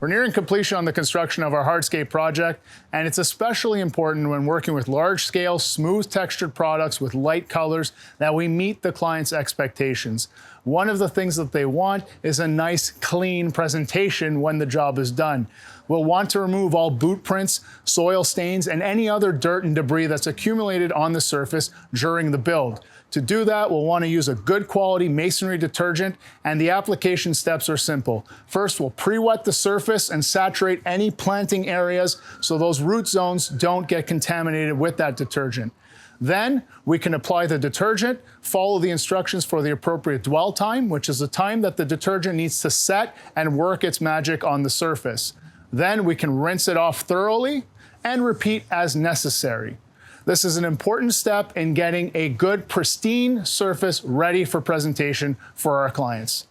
We're nearing completion on the construction of our hardscape project, and it's especially important when working with large-scale, smooth textured products with light colors that we meet the client's expectations. One of the things that they want is a nice, clean presentation when the job is done. We'll want to remove all boot prints, soil stains, and any other dirt and debris that's accumulated on the surface during the build. To do that, we'll want to use a good quality masonry detergent, and the application steps are simple. First, we'll pre-wet the surface and saturate any planting areas so those root zones don't get contaminated with that detergent. Then we can apply the detergent, follow the instructions for the appropriate dwell time, which is the time that the detergent needs to set and work its magic on the surface. Then we can rinse it off thoroughly and repeat as necessary. This is an important step in getting a good, pristine surface ready for presentation for our clients.